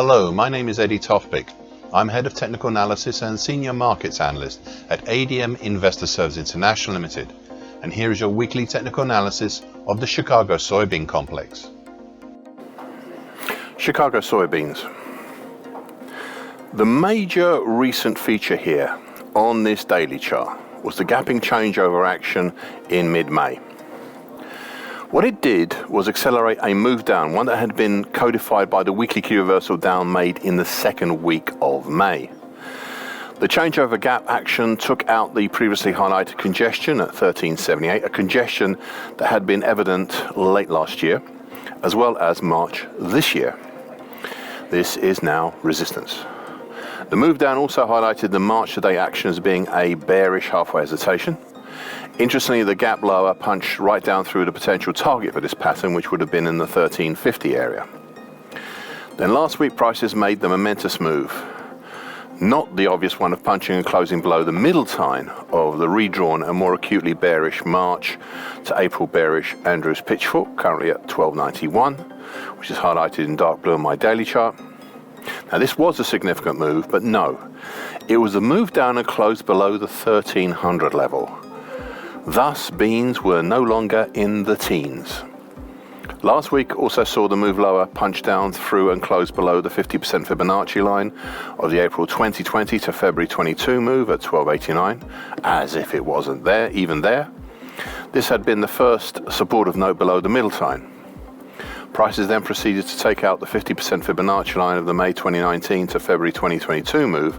Hello, my name is Eddie Tofpik. I'm Head of Technical Analysis and Senior Markets Analyst at ADM Investor Services International Limited, and here is your weekly technical analysis of the Chicago soybean complex. Chicago soybeans. The major recent feature here on this daily chart was the gapping changeover action in mid-May. What it did was accelerate a move down, one that had been codified by the weekly key reversal down made in the second week of May. The changeover gap action took out the previously highlighted congestion at 1378, a congestion that had been evident late last year, as well as March this year. This is now resistance. The move down also highlighted the March to date action as being a bearish halfway hesitation. Interestingly, the gap lower punched right down through the potential target for this pattern, which would have been in the 1350 area. Then last week, prices made the momentous move. Not the obvious one of punching and closing below the middle tine of the redrawn and more acutely bearish March to April bearish Andrews pitchfork, currently at 1291, which is highlighted in dark blue on my daily chart. Now this was a significant move, but no, it was a move down and closed below the 1300 level. Thus, beans were no longer in the teens. Last week also saw the move lower punch down through and close below the 50% Fibonacci line of the April 2020 to February 22 move at 1289, as if it wasn't there, even there. This had been the first support of note below the middle tine. Prices then proceeded to take out the 50% Fibonacci line of the May 2019 to February 2022 move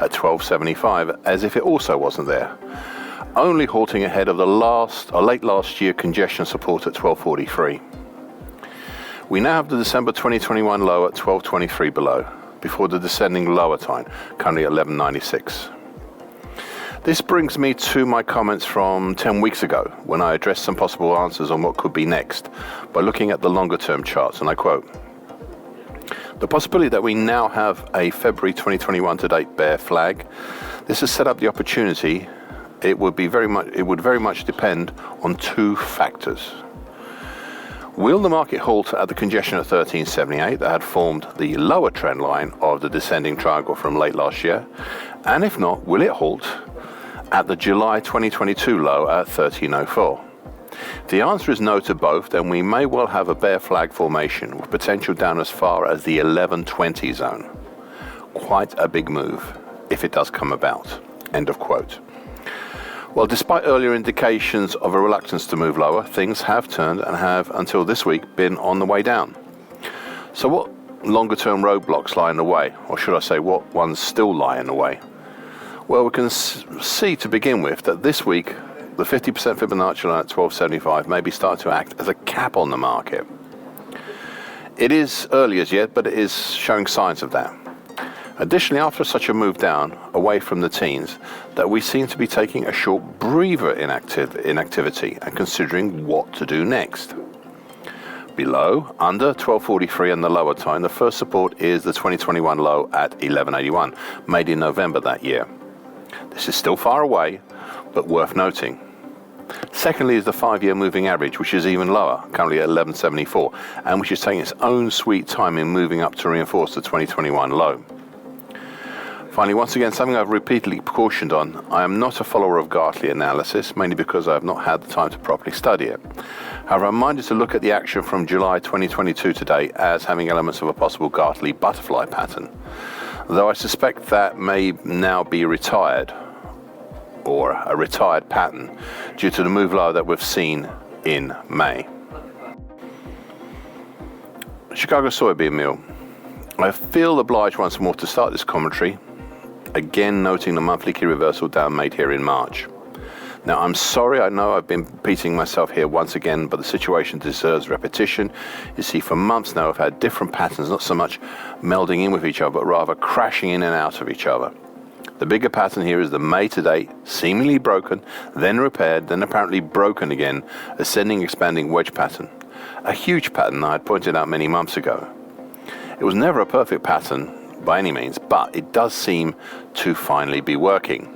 at 1275, as if it also wasn't there, only halting ahead of the late last year congestion support at 1243. We now have the December 2021 low at 1223 below, before the descending lower time, currently at 1196. This brings me to my comments from 10 weeks ago, when I addressed some possible answers on what could be next by looking at the longer term charts, and I quote, "The possibility that we now have a February 2021 to date bear flag, this has set up the opportunity. It would very much depend on two factors. Will the market halt at the congestion at 1378 that had formed the lower trend line of the descending triangle from late last year? And if not, will it halt at the July 2022 low at 1304? If the answer is no to both, then we may well have a bear flag formation with potential down as far as the 1120 zone. Quite a big move, if it does come about." End of quote. Well, despite earlier indications of a reluctance to move lower, things have turned and have, until this week, been on the way down. So what longer-term roadblocks lie in the way? Or should I say, what ones still lie in the way? Well, we can see to begin with that this week, the 50% Fibonacci line at 1275 may be starting to act as a cap on the market. It is early as yet, but it is showing signs of that. Additionally, after such a move down, away from the teens, that we seem to be taking a short breather in activity and considering what to do next. Below, under 1243 and the lower time, the first support is the 2021 low at 1181, made in November that year. This is still far away, but worth noting. Secondly is the 5-year moving average, which is even lower, currently at 1174, and which is taking its own sweet time in moving up to reinforce the 2021 low. Finally, once again, something I've repeatedly cautioned on, I am not a follower of Gartley analysis, mainly because I have not had the time to properly study it. However, I'm minded to look at the action from July 2022 to date as having elements of a possible Gartley butterfly pattern, though I suspect that may now be retired, or a retired pattern, due to the move lower that we've seen in May. Chicago soybean meal. I feel obliged once more to start this commentary, again noting the monthly key reversal down made here in March. Now, I'm sorry, I know I've been repeating myself here once again, but the situation deserves repetition. You see, for months now, I've had different patterns, not so much melding in with each other, but rather crashing in and out of each other. The bigger pattern here is the May to date, seemingly broken, then repaired, then apparently broken again, ascending, expanding wedge pattern. A huge pattern I had pointed out many months ago. It was never a perfect pattern by any means, but it does seem to finally be working.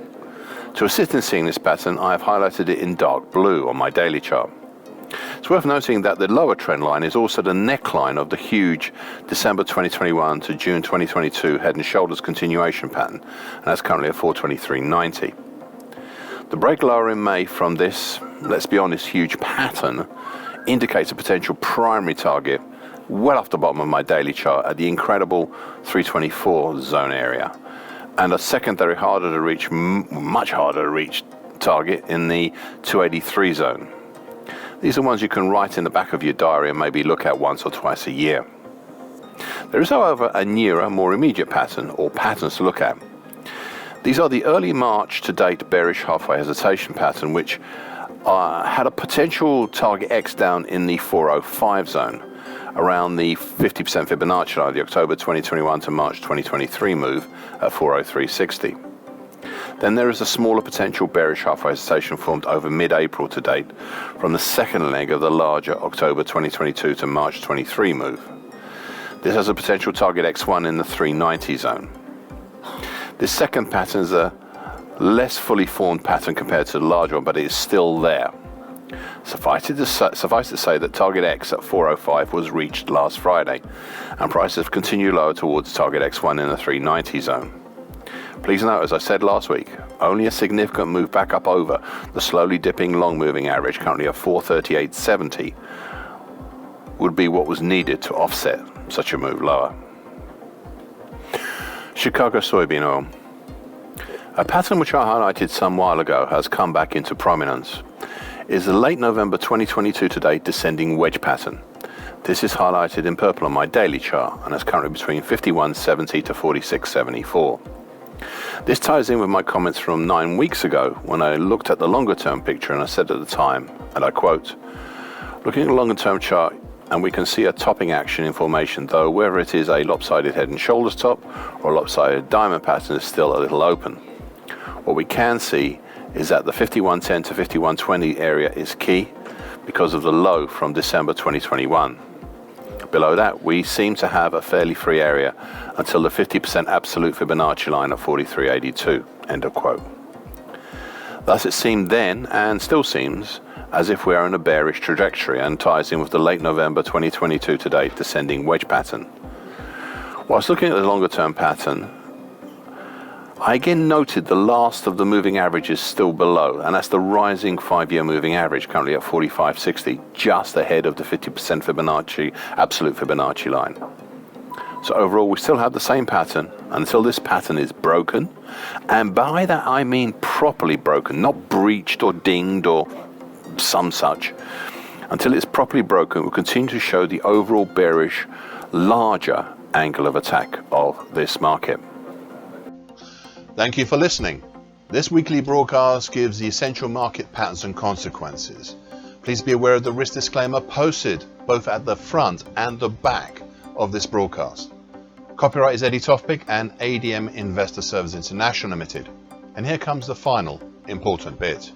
To assist in seeing this pattern, I have highlighted it in dark blue on my daily chart. It's worth noting that the lower trend line is also the neckline of the huge December 2021 to June 2022 head and shoulders continuation pattern, and that's currently at 423.90. The break lower in May from this, let's be honest, huge pattern indicates a potential primary target well off the bottom of my daily chart at the incredible 324 zone area, and a secondary harder to reach, much harder to reach target in the 283 zone. These are ones you can write in the back of your diary and maybe look at once or twice a year. There is, however, a nearer, more immediate pattern or patterns to look at. These are the early March to date bearish halfway hesitation pattern, which had a potential target X down in the 405 zone, around the 50% Fibonacci line of the October 2021 to March 2023 move at 403.60. Then there is a smaller potential bearish halfway hesitation formed over mid-April to date from the second leg of the larger October 2022 to March 23 move. This has a potential target X1 in the 390 zone. This second pattern is a less fully formed pattern compared to the larger one, but it is still there. Suffice it to say that target X at 405 was reached last Friday, and prices have continued lower towards target X1 in the 390 zone. Please note, as I said last week, only a significant move back up over the slowly dipping long moving average, currently at 438.70, would be what was needed to offset such a move lower. Chicago soybean oil. A pattern which I highlighted some while ago has come back into prominence. It is the late November 2022 to date descending wedge pattern. This is highlighted in purple on my daily chart, and is currently between 51.70 to 46.74. This ties in with my comments from 9 weeks ago when I looked at the longer term picture, and I said at the time, and I quote, "Looking at a longer term chart, and we can see a topping action in formation, though whether it is a lopsided head and shoulders top or a lopsided diamond pattern is still a little open. What we can see is that the 51.10 to 51.20 area is key because of the low from December 2021. Below that, we seem to have a fairly free area until the 50% absolute Fibonacci line at 43.82, end of quote. Thus it seemed then, and still seems, as if we are in a bearish trajectory, and ties in with the late November 2022 to date descending wedge pattern. Whilst looking at the longer term pattern, I again noted the last of the moving averages still below, and that's the rising 5-year moving average, currently at 45.60, just ahead of the 50% Fibonacci, absolute Fibonacci line. So overall, we still have the same pattern until this pattern is broken, and by that I mean properly broken, not breached or dinged or some such. Until it's properly broken, we'll continue to show the overall bearish, larger angle of attack of this market. Thank you for listening. This weekly broadcast gives the essential market patterns and consequences. Please be aware of the risk disclaimer posted both at the front and the back of this broadcast. Copyright is Eddie Tofpik and ADM Investor Services International Limited. And here comes the final important bit.